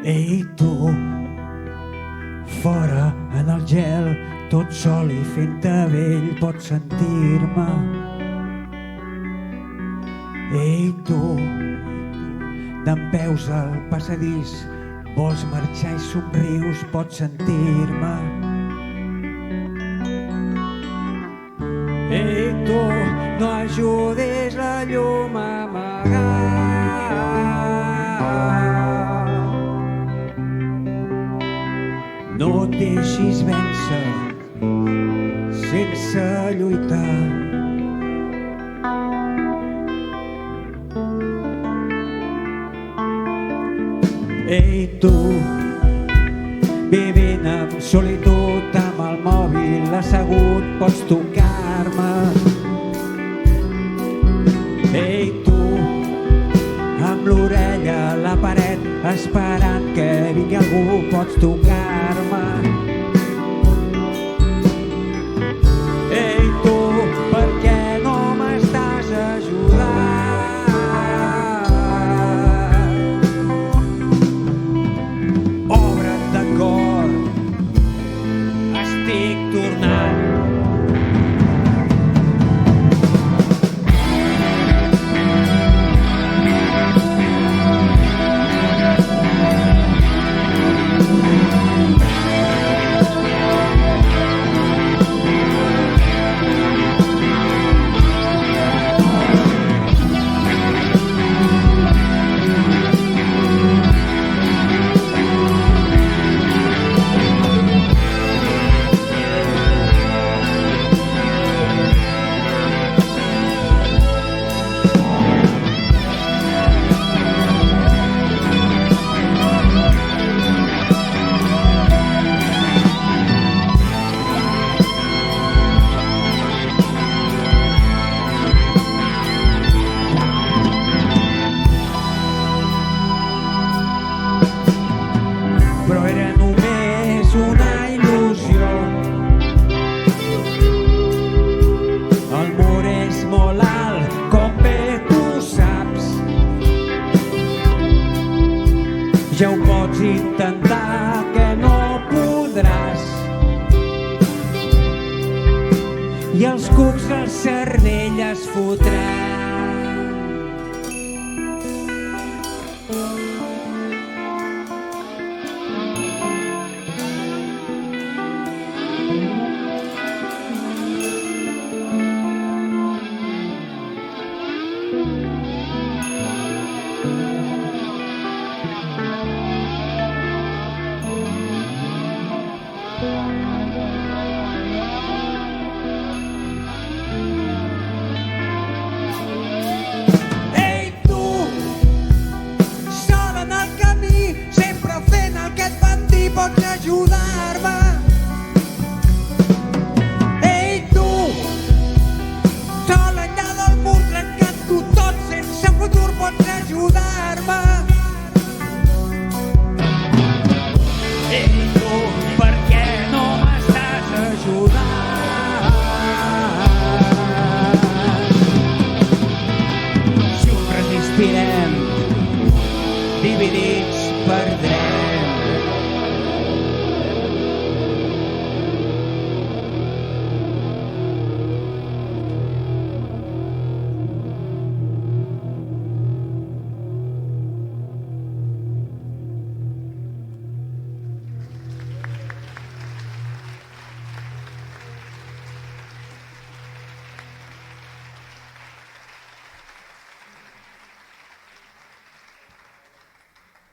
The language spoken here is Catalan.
Ei, tu, fora en el gel, tot sol i fent-te vell, pots sentir-me. Ei, tu, dempeus al passadís, vols marxar i somrius, pots sentir-me. Ei, tu, no ajudis la llum a amagar. No et deixis vèncer sense lluitar. Ei, tu, vivint amb solitud, amb el mòbil assegut, pots tocar-me. Ei, tu, amb l'orella a la paret, esperant que vingui algú, pots tocar-me. Ei, tu, per què no m'estàs ajudant? Obre't de cor, estic tornant. Però era només una il·lusió. El mur és molt alt, com bé tu saps. Ja ho pots intentar, que no podràs. I els cucs al cervell es fotran. Ei, tu, sol en el camí, sempre fent el que et van dir, pots ajudar-me. Ei, tu, sol enllà del mur, trencant-ho tot sense futur, pots ajudar-me. Ei, tu, per què no m'estàs ajudant? Si ho resistirem, dividits perdrem.